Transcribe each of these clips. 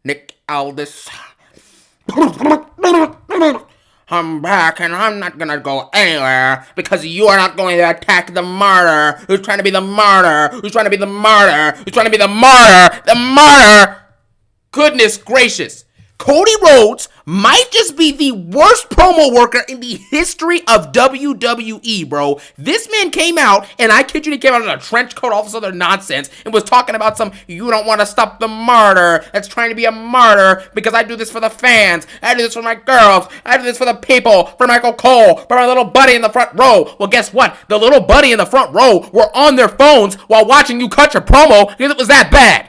Nick Aldis. I'm back and I'm not gonna go anywhere because you are not going to attack the martyr who's trying to be the martyr, who's trying to be the martyr, who's trying to be the martyr, the martyr. Goodness gracious. Cody Rhodes might just be the worst promo worker in the history of WWE, bro. This man came out, and I kid you, he came out in a trench coat, all this other nonsense, and was talking about some, you don't want to stop the martyr that's trying to be a martyr because I do this for the fans, I do this for my girls, I do this for the people, for Michael Cole, for my little buddy in the front row. Well, guess what? The little buddy in the front row were on their phones while watching you cut your promo because it was that bad.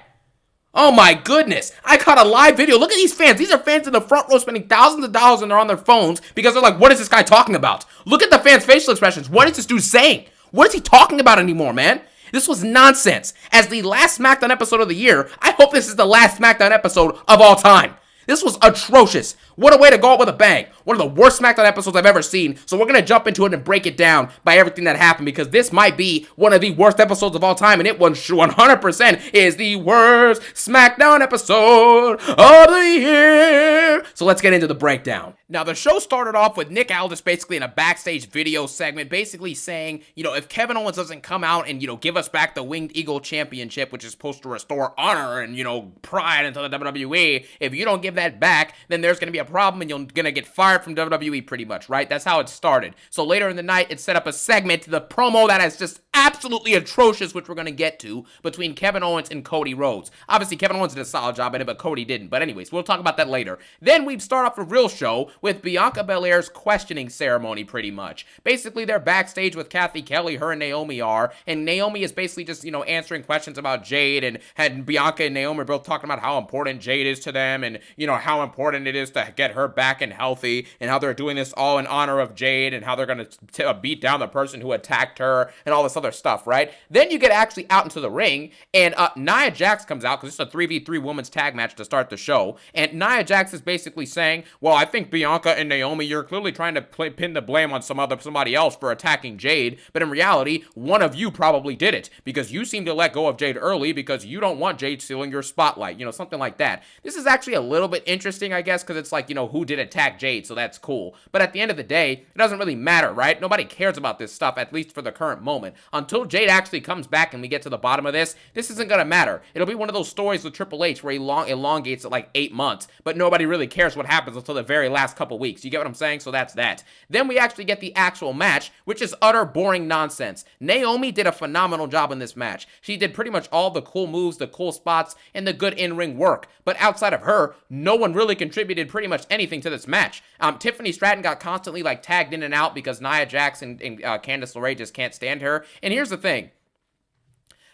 Oh my goodness. I caught a live video. Look at these fans. These are fans in the front row spending thousands of dollars and they're on their phones because they're like, what is this guy talking about? Look at the fans' facial expressions. What is this dude saying? What is he talking about anymore, man? This was nonsense. As the last Smackdown episode of the year, I hope this is the last Smackdown episode of all time. This was atrocious. What a way to go out with a bang. One of the worst SmackDown episodes I've ever seen. So we're going to jump into it and break it down by everything that happened because this might be one of the worst episodes of all time. And it 100% is the worst SmackDown episode of the year. So let's get into the breakdown. Now, the show started off with Nick Aldis basically in a backstage video segment, basically saying, if Kevin Owens doesn't come out and, give us back the Winged Eagle Championship, which is supposed to restore honor and, pride into the WWE, if you don't give that back, then there's going to be a problem and you're going to get fired from WWE pretty much, right? That's how it started. So later in the night, it set up a segment, the promo that is just absolutely atrocious, which we're going to get to, between Kevin Owens and Cody Rhodes. Obviously, Kevin Owens did a solid job in it, but Cody didn't. But anyways, we'll talk about that later. Then we start off the real show with Bianca Belair's questioning ceremony, pretty much. Basically, they're backstage with Kathy Kelly, her and Naomi are, and Naomi is basically just, answering questions about Jade, and Bianca and Naomi are both talking about how important Jade is to them, and, how important it is to get her back and healthy, and how they're doing this all in honor of Jade, and how they're going to beat down the person who attacked her, and all this other stuff, right? Then you get actually out into the ring, and Nia Jax comes out, because it's a 3v3 women's tag match to start the show, and Nia Jax is basically saying, well, I think Bianca and Naomi, you're clearly trying to pin the blame on somebody else for attacking Jade, but in reality, one of you probably did it, because you seem to let go of Jade early, because you don't want Jade stealing your spotlight, something like that. This is actually a little bit interesting, I guess, because it's like, who did attack Jade, so that's cool, but at the end of the day, it doesn't really matter, right? Nobody cares about this stuff, at least for the current moment. Until Jade actually comes back and we get to the bottom of this isn't gonna matter. It'll be one of those stories with Triple H where he elongates it like 8 months, but nobody really cares what happens until the very last couple weeks. You get what I'm saying? So that's that. Then we actually get the actual match, which is utter boring nonsense. Naomi did a phenomenal job in this match. She did pretty much all the cool moves, the cool spots, and the good in-ring work. But outside of her, no one really contributed pretty much anything to this match. Tiffany Stratton got constantly tagged in and out because Nia Jax and Candice LeRae just can't stand her. And here's the thing.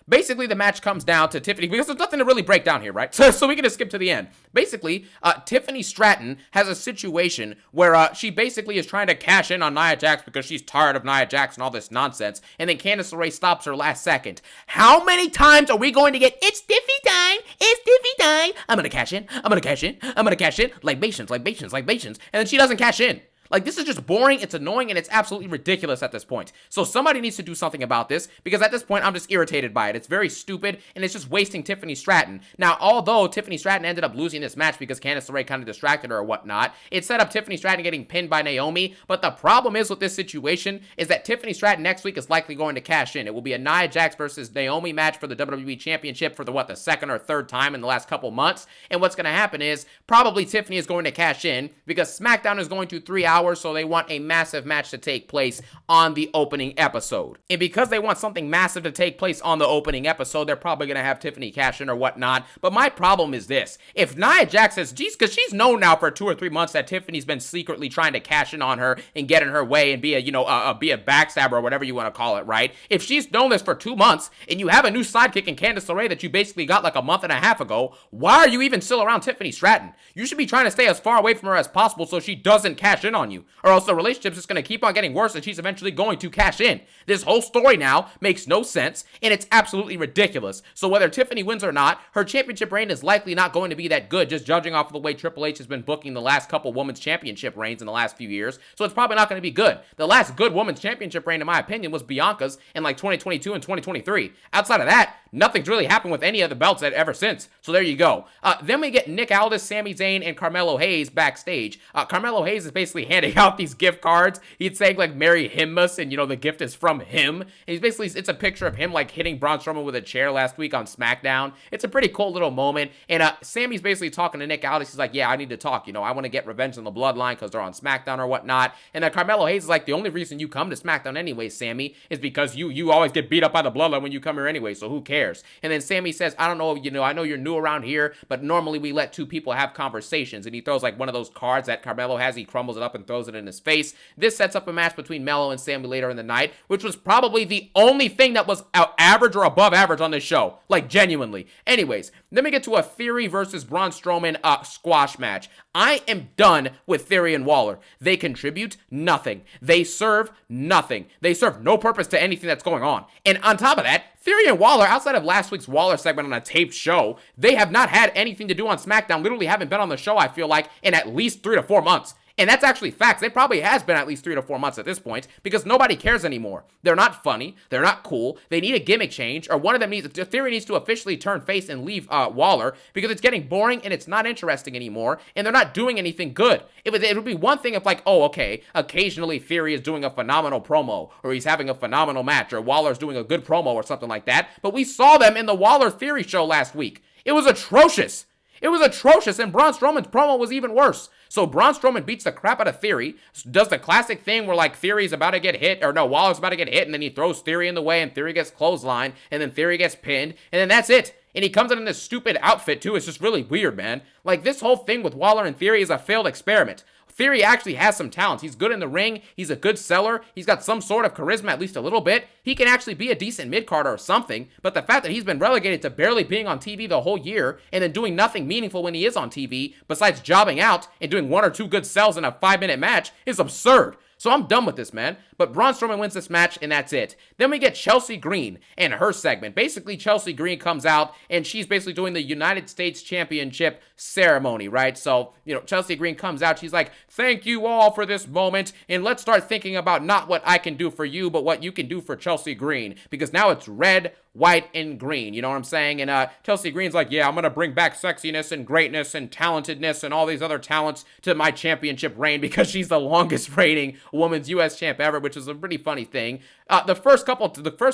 Basically, the match comes down to Tiffany, because there's nothing to really break down here, right? So we can just skip to the end. Basically, Tiffany Stratton has a situation where she basically is trying to cash in on Nia Jax because she's tired of Nia Jax and all this nonsense, and then Candice LeRae stops her last second. How many times are we going to get, it's Tiffy time, it's Tiffy time, I'm gonna cash in, I'm gonna cash in, I'm gonna cash in, libations, and then she doesn't cash in. This is just boring, it's annoying, and it's absolutely ridiculous at this point. So somebody needs to do something about this, because at this point, I'm just irritated by it. It's very stupid, and it's just wasting Tiffany Stratton. Now, although Tiffany Stratton ended up losing this match because Candice LeRae kind of distracted her or whatnot, it set up Tiffany Stratton getting pinned by Naomi, but the problem is with this situation is that Tiffany Stratton next week is likely going to cash in. It will be a Nia Jax versus Naomi match for the WWE Championship for the second or third time in the last couple months, and what's going to happen is, probably Tiffany is going to cash in, because SmackDown is going to 3 hours, so they want a massive match to take place on the opening episode. And because they want something massive to take place on the opening episode, they're probably going to have Tiffany cash in or whatnot. But my problem is this. If Nia Jax says, geez, because she's known now for 2 or 3 months that Tiffany's been secretly trying to cash in on her and get in her way and be a backstabber or whatever you want to call it, right? If she's known this for 2 months and you have a new sidekick in Candice LeRae that you basically got like a month and a half ago, why are you even still around Tiffany Stratton? You should be trying to stay as far away from her as possible so she doesn't cash in on you. Or else the relationship's just going to keep on getting worse and she's eventually going to cash in. This whole story now makes no sense and it's absolutely ridiculous. So whether Tiffany wins or not, her championship reign is likely not going to be that good, just judging off of the way Triple H has been booking the last couple women's championship reigns in the last few years. So it's probably not going to be good. The last good women's championship reign, in my opinion, was Bianca's in 2022 and 2023. Outside of that, nothing's really happened with any of the belts ever since. So there you go. Then we get Nick Aldis, Sami Zayn, and Carmelo Hayes backstage. Carmelo Hayes is basically handing out these gift cards. He's saying like "Merry Himmas," and the gift is from him. And he's basically, it's a picture of him like hitting Braun Strowman with a chair last week on Smackdown. It's a pretty cool little moment. And Sami's basically talking to Nick Aldis. He's like, yeah, I need to talk. I want to get revenge on the Bloodline because they're on Smackdown or whatnot. And then Carmelo Hayes is like, the only reason you come to Smackdown anyway, Sami, is because you always get beat up by the Bloodline when you come here anyway, so who cares? And then Sami says, I don't know, I know you're new around here, but normally we let two people have conversations. And he throws like one of those cards that Carmelo has. He crumbles it up and throws it in his face. This sets up a match between Melo and Sami later in the night, which was probably the only thing that was average or above average on this show. Like, genuinely. Anyways, then we get to a Theory versus Braun Strowman squash match. I am done with Theory and Waller. They contribute nothing. They serve nothing. They serve no purpose to anything that's going on. And on top of that, Theory and Waller, outside of last week's Waller segment on a taped show, they have not had anything to do on SmackDown. Literally haven't been on the show, I feel like, in at least 3 to 4 months. And that's actually facts. It probably has been at least 3 to 4 months at this point because nobody cares anymore. They're not funny. They're not cool. They need a gimmick change, or one of them Theory needs to officially turn face and leave Waller because it's getting boring and it's not interesting anymore and they're not doing anything good. It would be one thing if like, oh, okay, occasionally Theory is doing a phenomenal promo or he's having a phenomenal match or Waller's doing a good promo or something like that. But we saw them in the Waller Theory show last week. It was atrocious. It was atrocious, and Braun Strowman's promo was even worse. So Braun Strowman beats the crap out of Theory, does the classic thing where like Theory's about to get hit, or no, Waller's about to get hit, and then he throws Theory in the way, and Theory gets clotheslined, and then Theory gets pinned, and then that's it. And he comes in this stupid outfit too. It's just really weird, man. Like, this whole thing with Waller and Theory is a failed experiment. Theory actually has some talents. He's good in the ring. He's a good seller. He's got some sort of charisma, at least a little bit. He can actually be a decent mid-carder or something. But the fact that he's been relegated to barely being on TV the whole year and then doing nothing meaningful when he is on TV, besides jobbing out and doing 1 or 2 good sells in a 5-minute match, is absurd. So I'm done with this, man. But Braun Strowman wins this match, and that's it. Then we get Chelsea Green and her segment. Basically, Chelsea Green comes out, and she's basically doing the United States Championship ceremony, right? So, Chelsea Green comes out. She's like, thank you all for this moment, and let's start thinking about not what I can do for you, but what you can do for Chelsea Green. Because now it's red, white, and green. You know what I'm saying? And Chelsea Green's like, yeah, I'm going to bring back sexiness and greatness and talentedness and all these other talents to my championship reign because she's the longest reigning women's U.S. champ ever, which is a pretty funny thing. The first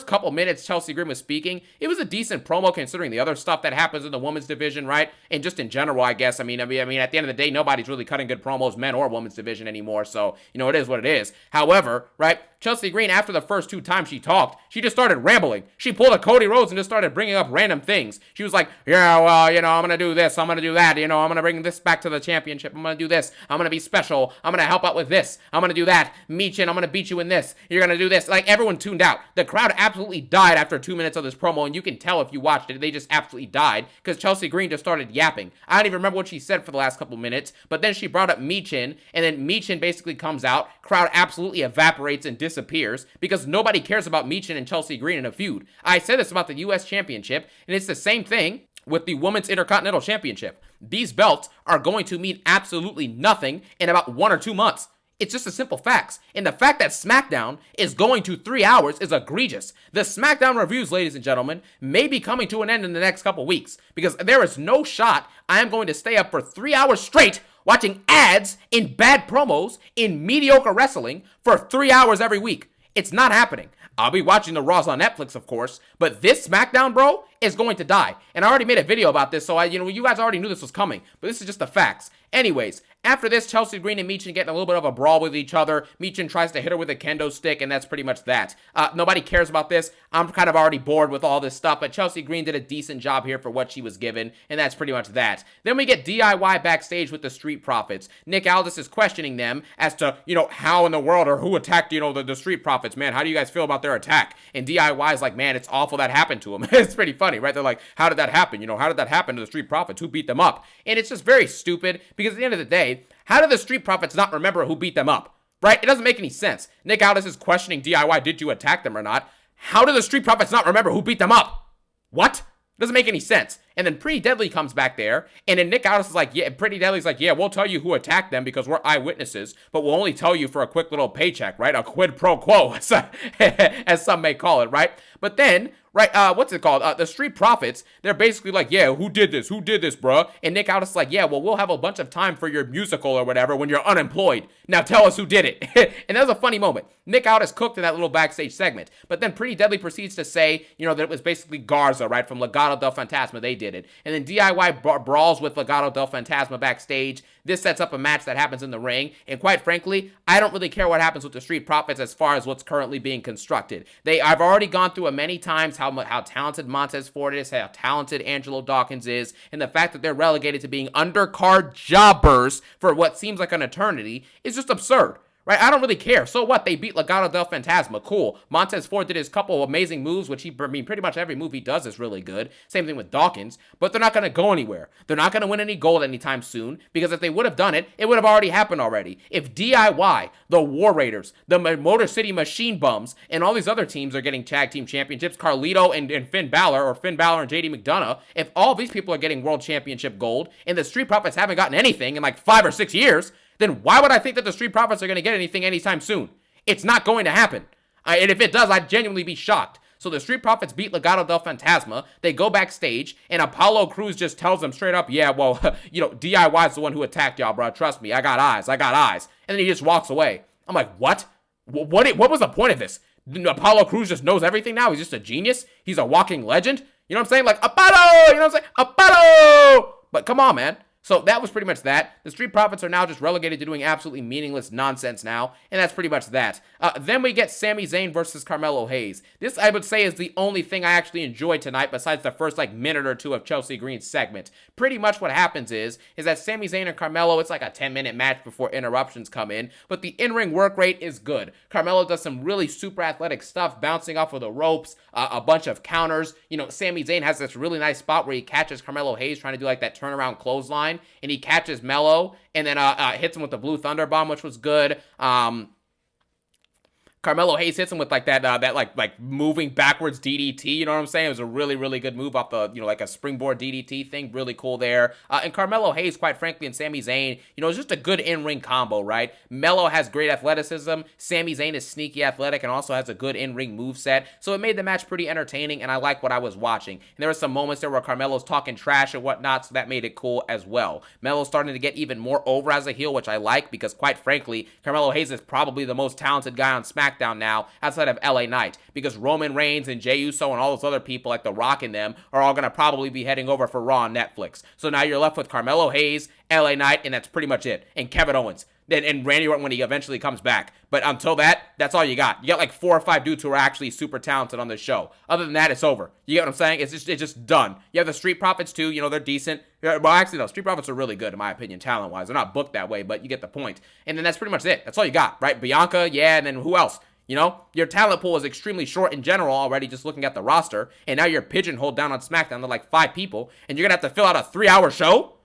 couple minutes Chelsea Green was speaking, it was a decent promo considering the other stuff that happens in the women's division, right? And just in general, I guess. I mean, at the end of the day, nobody's really cutting good promos, men or women's division anymore. So, it is what it is. However, right, Chelsea Green, after the first 2 times she talked, she just started rambling. She pulled a Cody Rose and just started bringing up random things. She was like, yeah, well, I'm going to do this. I'm going to do that. I'm going to bring this back to the championship. I'm going to do this. I'm going to be special. I'm going to help out with this. I'm going to do that. Michin, I'm going to beat you in this. You're going to do this. Like, everyone tuned out. The crowd absolutely died after 2 minutes of this promo, and you can tell if you watched it. They just absolutely died because Chelsea Green just started yapping. I don't even remember what she said for the last couple minutes, but then she brought up Michin, and then Michin basically comes out. Crowd absolutely evaporates and disappears because nobody cares about Michin and Chelsea Green in a feud. I said this about the U.S. Championship, and it's the same thing with the Women's Intercontinental Championship. These belts are going to mean absolutely nothing in about 1 or 2 months. It's just a simple facts. And the fact that SmackDown is going to 3 hours is egregious. The SmackDown reviews, ladies and gentlemen, may be coming to an end in the next couple weeks because there is no shot I am going to stay up for 3 hours straight watching ads in bad promos in mediocre wrestling for 3 hours every week. It's not happening. I'll be watching the Raws on Netflix, of course, but this SmackDown, bro, is going to die. And I already made a video about this, so you guys already knew this was coming, but this is just the facts. Anyways, after this, Chelsea Green and Michin get in a little bit of a brawl with each other. Michin tries to hit her with a kendo stick, and that's pretty much that. Nobody cares about this. I'm kind of already bored with all this stuff, but Chelsea Green did a decent job here for what she was given, and that's pretty much that. Then we get DIY backstage with the Street Profits. Nick Aldis is questioning them as to, how in the world or who attacked, the Street Profits. Man, how do you guys feel about their attack? And DIY is like, man, it's awful that happened to them. It's pretty funny, right? They're like, how did that happen? How did that happen to the Street Profits? Who beat them up? And it's just very stupid because at the end of the day, how do the Street Profits not remember who beat them up? Right? It doesn't make any sense. Nick Aldis is questioning DIY, did you attack them or not? How do the Street Profits not remember who beat them up? What? Doesn't make any sense. And then Pretty Deadly comes back there, and then Nick Aldis is like, yeah, Pretty Deadly's like, yeah, we'll tell you who attacked them because we're eyewitnesses, but we'll only tell you for a quick little paycheck, right? A quid pro quo, as some may call it, right? But then right? What's it called? The Street Profits, they're basically like, yeah, who did this? Who did this, bruh? And Nick Aldis is like, yeah, well, we'll have a bunch of time for your musical or whatever when you're unemployed. Now tell us who did it. And that was a funny moment. Nick Aldis cooked in that little backstage segment, but then Pretty Deadly proceeds to say, that it was basically Garza, right, from Legado del Fantasma. They did it. And then DIY brawls with Legado del Fantasma backstage. This sets up a match that happens in the ring. And quite frankly, I don't really care what happens with the Street Profits as far as what's currently being constructed. I've already gone through it many times how talented Montez Ford is, how talented Angelo Dawkins is, and the fact that they're relegated to being undercard jobbers for what seems like an eternity is just absurd. Right? I don't really care. So what? They beat Legado del Fantasma. Cool. Montez Ford did his couple of amazing moves, which pretty much every move he does is really good. Same thing with Dawkins. But they're not going to go anywhere. They're not going to win any gold anytime soon, because if they would have done it, it would have already happened already. If DIY, the War Raiders, the Motor City Machine Bums, and all these other teams are getting tag team championships, Carlito and Finn Balor, or Finn Balor and JD McDonough, if all these people are getting world championship gold, and the Street Profits haven't gotten anything in like 5 or 6 years, then why would I think that the Street Profits are going to get anything anytime soon? It's not going to happen. And if it does, I'd genuinely be shocked. So the Street Profits beat Legado del Fantasma. They go backstage, and Apollo Crews just tells them straight up, yeah, well, DIY's the one who attacked y'all, bro. Trust me, I got eyes. And then he just walks away. I'm like, what? What was the point of this? Apollo Crews just knows everything now? He's just a genius? He's a walking legend? You know what I'm saying? Like, Apollo! You know what I'm saying? Apollo! But come on, man. So that was pretty much that. The Street Profits are now just relegated to doing absolutely meaningless nonsense now, and that's pretty much that. Then we get Sami Zayn versus Carmelo Hayes. This, I would say, is the only thing I actually enjoyed tonight besides the first, minute or two of Chelsea Green's segment. Pretty much what happens is that Sami Zayn and Carmelo, it's like a 10-minute match before interruptions come in, but the in-ring work rate is good. Carmelo does some really super athletic stuff, bouncing off of the ropes, a bunch of counters. Sami Zayn has this really nice spot where he catches Carmelo Hayes trying to do, that turnaround clothesline, and he catches Mello, and then hits him with the Blue Thunder Bomb, which was good. Carmelo Hayes hits him with that moving backwards DDT, you know what I'm saying? It was a really, really good move off the, a springboard DDT thing, really cool there. And Carmelo Hayes, quite frankly, and Sami Zayn, it's just a good in-ring combo, right? Mello has great athleticism, Sami Zayn is sneaky athletic and also has a good in-ring moveset, so it made the match pretty entertaining, and I like what I was watching. And there were some moments there where Carmelo's talking trash and whatnot, so that made it cool as well. Melo's starting to get even more over as a heel, which I like, because quite frankly, Carmelo Hayes is probably the most talented guy on Smackdown now outside of LA Knight, because Roman Reigns and Jey Uso and all those other people like The Rock and them are all going to probably be heading over for Raw on Netflix. So now you're left with Carmelo Hayes, LA Knight, and that's pretty much it. And Kevin Owens. And Randy Orton when he eventually comes back. But until that's all you got. You got 4 or 5 dudes who are actually super talented on this show. Other than that, it's over. You get what I'm saying? It's just done. You have the Street Profits too. They're decent. Well, actually, no. Street Profits are really good in my opinion, talent-wise. They're not booked that way, but you get the point. And then that's pretty much it. That's all you got, right? Bianca, yeah, and then who else? Your talent pool is extremely short in general already, just looking at the roster, and now you're pigeonholed down on SmackDown to 5 people, and you're going to have to fill out a 3-hour show?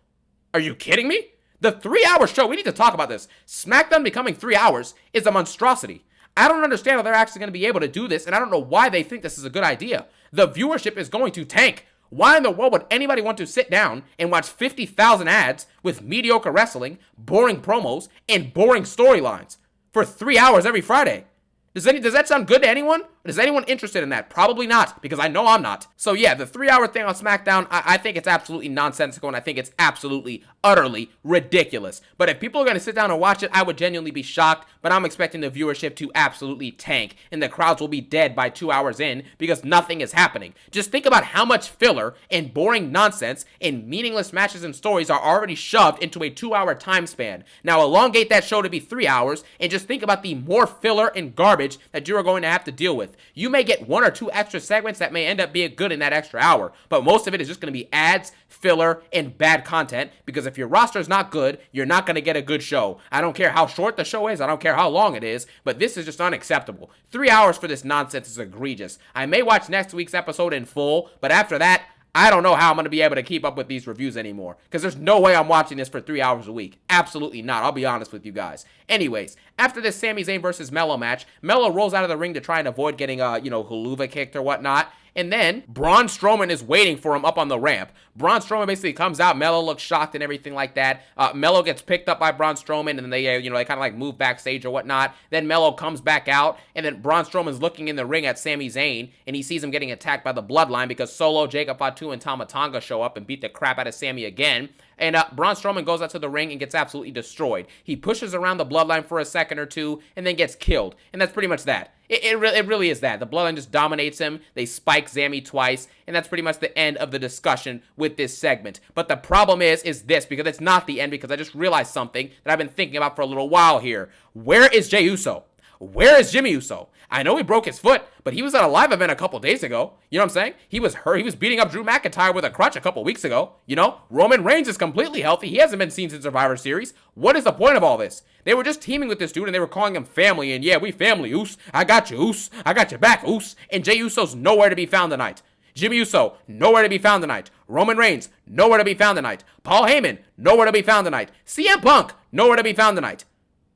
Are you kidding me? The 3-hour show, we need to talk about this. SmackDown becoming 3 hours is a monstrosity. I don't understand how they're actually going to be able to do this, and I don't know why they think this is a good idea. The viewership is going to tank. Why in the world would anybody want to sit down and watch 50,000 ads with mediocre wrestling, boring promos, and boring storylines for 3 hours every Friday? Does that sound good to anyone? Is anyone interested in that? Probably not, because I know I'm not. So yeah, the 3-hour thing on SmackDown, I think it's absolutely nonsensical, and I think it's absolutely, utterly ridiculous. But if people are going to sit down and watch it, I would genuinely be shocked, but I'm expecting the viewership to absolutely tank, and the crowds will be dead by 2 hours in, because nothing is happening. Just think about how much filler and boring nonsense and meaningless matches and stories are already shoved into a 2-hour time span. Now elongate that show to be 3 hours, and just think about the more filler and garbage that you are going to have to deal with. You may get 1 or 2 extra segments that may end up being good in that extra hour, but most of it is just going to be ads, filler, and bad content, because if your roster is not good, you're not going to get a good show. I don't care how short the show is, I don't care how long it is, but this is just unacceptable. 3 hours for this nonsense is egregious. I may watch next week's episode in full, but after that, I don't know how I'm going to be able to keep up with these reviews anymore, because there's no way I'm watching this for 3 hours a week. Absolutely not. I'll be honest with you guys. Anyways, after this Sami Zayn versus Mello match, Mello rolls out of the ring to try and avoid getting, Huluva kicked or whatnot, And then Braun Strowman is waiting for him up on the ramp. Braun Strowman basically comes out. Melo looks shocked and everything like that. Melo gets picked up by Braun Strowman, and then they kind of like move backstage or whatnot. Then Melo comes back out, and then Braun Strowman's looking in the ring at Sami Zayn, and he sees him getting attacked by the Bloodline because Solo, Jacob Fatu, and Tama Tonga show up and beat the crap out of Sami again. And Braun Strowman goes out to the ring and gets absolutely destroyed. He pushes around the Bloodline for a second or two and then gets killed. And that's pretty much that. It really is that. The Bloodline just dominates him. They spike Sami twice. And that's pretty much the end of the discussion with this segment. But the problem is this, because it's not the end, because I just realized something that I've been thinking about for a little while here. Where is Jey Uso? Where is Jimmy Uso? I know he broke his foot, but he was at a live event a couple days ago. You know what I'm saying? He was hurt. He was beating up Drew McIntyre with a crutch a couple weeks ago. You know, Roman Reigns is completely healthy. He hasn't been seen since Survivor Series. What is the point of all this? They were just teaming with this dude, and they were calling him family. And yeah, we family, Oos. I got you, Oos. I got your back, Oos. And Jey Uso's nowhere to be found tonight. Jimmy Uso, nowhere to be found tonight. Roman Reigns, nowhere to be found tonight. Paul Heyman, nowhere to be found tonight. CM Punk, nowhere to be found tonight.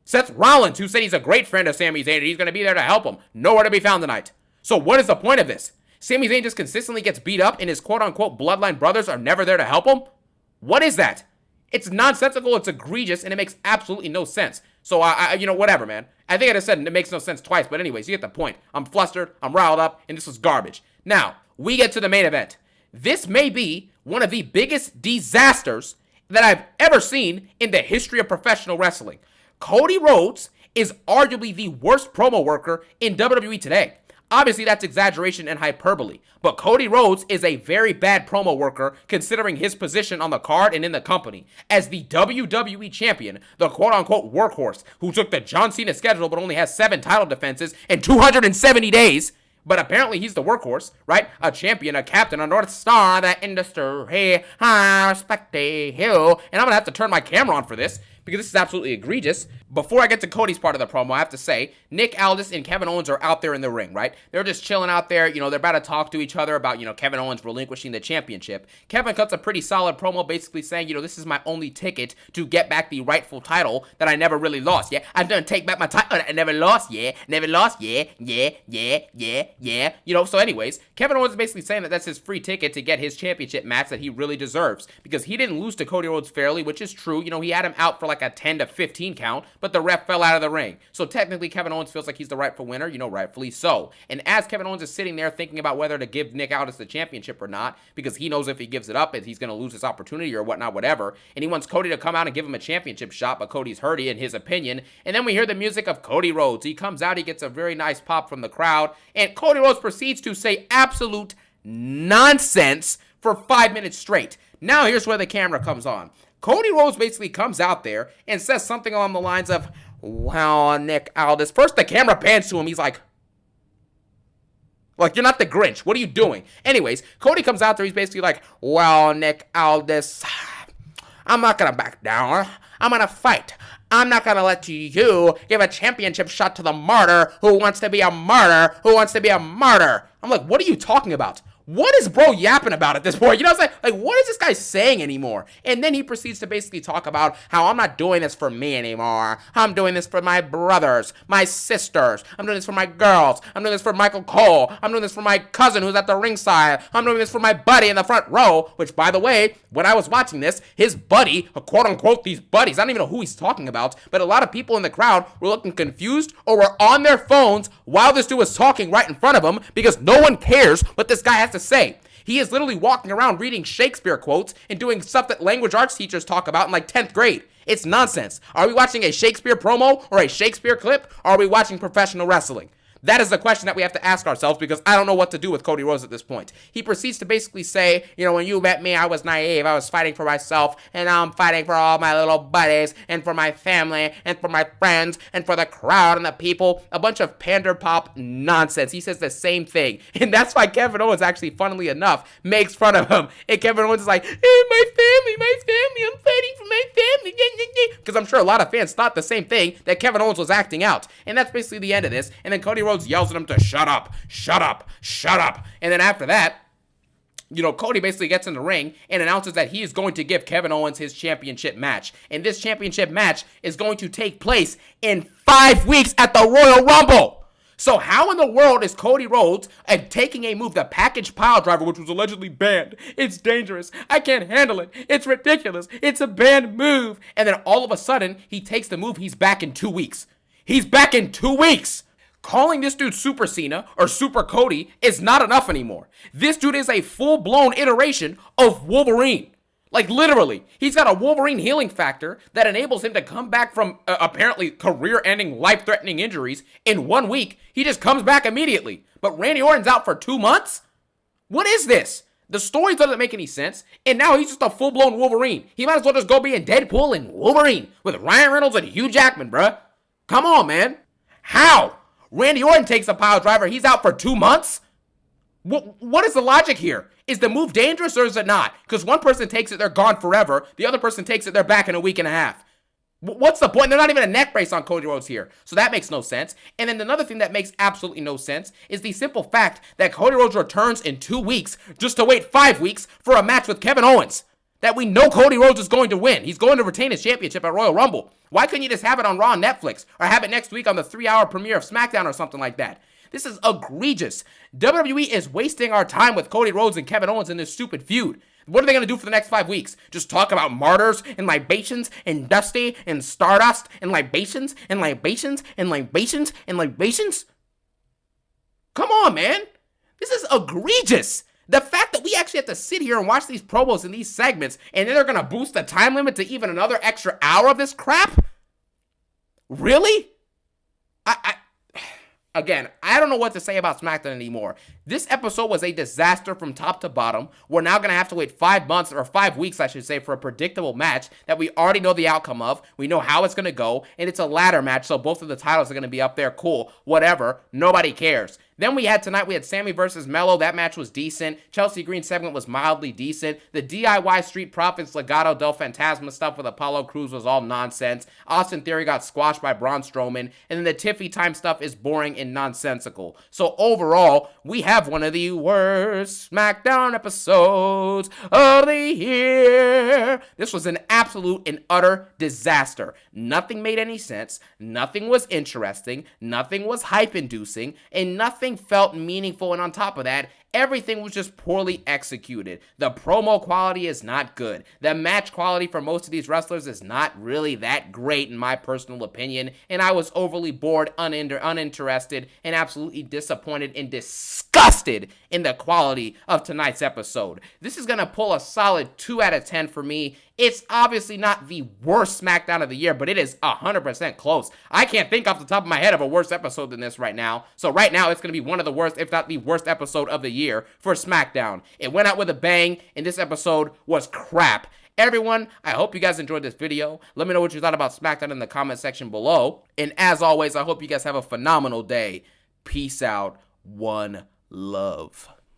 Seth Rollins, who said he's a great friend of Sami Zayn and he's going to be there to help him, nowhere to be found tonight. So what is the point of this? Sami Zayn just consistently gets beat up and his quote-unquote bloodline brothers are never there to help him? What is that? It's nonsensical, it's egregious, and it makes absolutely no sense. So, whatever, man. I think I just said it makes no sense twice, but anyways, you get the point. I'm flustered, I'm riled up, and this was garbage. Now, we get to the main event. This may be one of the biggest disasters that I've ever seen in the history of professional wrestling. Cody Rhodes is arguably the worst promo worker in WWE today. Obviously, that's exaggeration and hyperbole, but Cody Rhodes is a very bad promo worker considering his position on the card and in the company. As the WWE champion, the quote-unquote workhorse, who took the John Cena schedule but only has 7 title defenses in 270 days, but apparently he's the workhorse, right? A champion, a captain, a North Star, the industry, I respect you. And I'm going to have to turn my camera on for this, because this is absolutely egregious. Before I get to Cody's part of the promo, I have to say, Nick Aldis and Kevin Owens are out there in the ring, right? They're just chilling out there. They're about to talk to each other about, Kevin Owens relinquishing the championship. Kevin cuts a pretty solid promo basically saying, this is my only ticket to get back the rightful title that I never really lost, yeah? I'm gonna take back my title that I never lost, yeah? Never lost, yeah? So anyways, Kevin Owens is basically saying that that's his free ticket to get his championship match that he really deserves, because he didn't lose to Cody Rhodes fairly, which is true. He had him out for like a 10 to 15 count, but the ref fell out of the ring. So technically, Kevin Owens feels like he's the rightful winner, rightfully so. And as Kevin Owens is sitting there thinking about whether to give Nick Aldis the championship or not, because he knows if he gives it up, he's going to lose his opportunity or whatnot, whatever. And he wants Cody to come out and give him a championship shot, but Cody's hurt, in his opinion. And then we hear the music of Cody Rhodes. He comes out, he gets a very nice pop from the crowd, and Cody Rhodes proceeds to say absolute nonsense for 5 minutes straight. Now here's where the camera comes on. Cody Rhodes basically comes out there and says something along the lines of, well, Nick Aldis. First, the camera pans to him. He's like, you're not the Grinch. What are you doing? Anyways, Cody comes out there. He's basically like, well, Nick Aldis, I'm not going to back down. I'm going to fight. I'm not going to let you give a championship shot to the martyr who wants to be a martyr, I'm like, what are you talking about? What is bro yapping about at this point? It's like what is this guy saying anymore? And then he proceeds to basically talk about how I'm not doing this for me anymore. I'm doing this for my brothers, my sisters. I'm doing this for my girls. I'm doing this for Michael Cole. I'm doing this for my cousin who's at the ringside. I'm doing this for my buddy in the front row, which, by the way, when I was watching this, his buddy, quote unquote, these buddies, I don't even know who he's talking about, but a lot of people in the crowd were looking confused or were on their phones while this dude was talking right in front of them, because no one cares what this guy has to say. He is literally walking around reading Shakespeare quotes and doing stuff that language arts teachers talk about in like 10th grade. It's nonsense. Are we watching a Shakespeare promo or a Shakespeare clip? Or are we watching professional wrestling? That is the question that we have to ask ourselves, because I don't know what to do with Cody Rhodes at this point. He proceeds to basically say, when you met me, I was naive. I was fighting for myself, and now I'm fighting for all my little buddies, and for my family, and for my friends, and for the crowd and the people. A bunch of pander pop nonsense. He says the same thing, and that's why Kevin Owens actually, funnily enough, makes fun of him. And Kevin Owens is like, hey, my family, I'm fighting for my family. Because I'm sure a lot of fans thought the same thing, that Kevin Owens was acting out. And that's basically the end of this. And then Cody Rhodes yells at him to shut up. And then after that, Cody basically gets in the ring and announces that he is going to give Kevin Owens his championship match. And this championship match is going to take place in 5 weeks at the Royal Rumble. So how in the world is Cody Rhodes taking a move, the package pile driver, which was allegedly banned? It's dangerous. I can't handle it. It's ridiculous. It's a banned move. And then all of a sudden, he takes the move. He's back in 2 weeks. He's back in 2 weeks. Calling this dude Super Cena or Super Cody is not enough anymore. This dude is a full-blown iteration of Wolverine. Like, literally, he's got a Wolverine healing factor that enables him to come back from apparently career-ending, life-threatening injuries in 1 week. He just comes back immediately. But Randy Orton's out for 2 months? What is this? The story doesn't make any sense, and now he's just a full-blown Wolverine. He might as well just go be in Deadpool and Wolverine with Ryan Reynolds and Hugh Jackman, bruh. Come on, man. How? Randy Orton takes a pile driver. He's out for 2 months? What is the logic here? Is the move dangerous or is it not? Because one person takes it, they're gone forever. The other person takes it, they're back in a week and a half. What's the point? They're not even a neck brace on Cody Rhodes here. So that makes no sense. And then another thing that makes absolutely no sense is the simple fact that Cody Rhodes returns in 2 weeks just to wait 5 weeks for a match with Kevin Owens that we know Cody Rhodes is going to win. He's going to retain his championship at Royal Rumble. Why couldn't you just have it on Raw and Netflix or have it next week on the 3-hour premiere of Smackdown or something like that? This is egregious. WWE is wasting our time with Cody Rhodes and Kevin Owens in this stupid feud. What are they going to do for the next 5 weeks? Just talk about martyrs and libations and Dusty and Stardust and libations and libations and libations and libations? Come on, man. This is egregious. The fact that we actually have to sit here and watch these promos and these segments and then they're going to boost the time limit to even another extra hour of this crap? Really? Again, I don't know what to say about SmackDown anymore. This episode was a disaster from top to bottom. We're now going to have to wait 5 months, or 5 weeks, I should say, for a predictable match that we already know the outcome of. We know how it's going to go, and it's a ladder match, so both of the titles are going to be up there. Cool, whatever, nobody cares. Then we had Sammy versus Mello. That match was decent. Chelsea Green segment was mildly decent. The DIY Street Profits Legado del Fantasma stuff with Apollo Crews was all nonsense. Austin Theory got squashed by Braun Strowman. And then the Tiffy time stuff is boring and nonsensical. So overall, we have one of the worst SmackDown episodes of the year. This was an absolute and utter disaster. Nothing made any sense. Nothing was interesting. Nothing was hype-inducing. And nothing felt meaningful, and on top of that, everything was just poorly executed. The promo quality is not good. The match quality for most of these wrestlers is not really that great in my personal opinion, and I was overly bored, uninterested, and absolutely disappointed and disgusted in the quality of tonight's episode. This is going to pull a solid 2 out of 10 for me. It's obviously not the worst SmackDown of the year, but it is 100% close. I can't think off the top of my head of a worse episode than this right now. So right now, it's going to be one of the worst, if not the worst episode of the year for SmackDown. It went out with a bang, and this episode was crap. Everyone, I hope you guys enjoyed this video. Let me know what you thought about SmackDown in the comment section below. And as always, I hope you guys have a phenomenal day. Peace out. One love.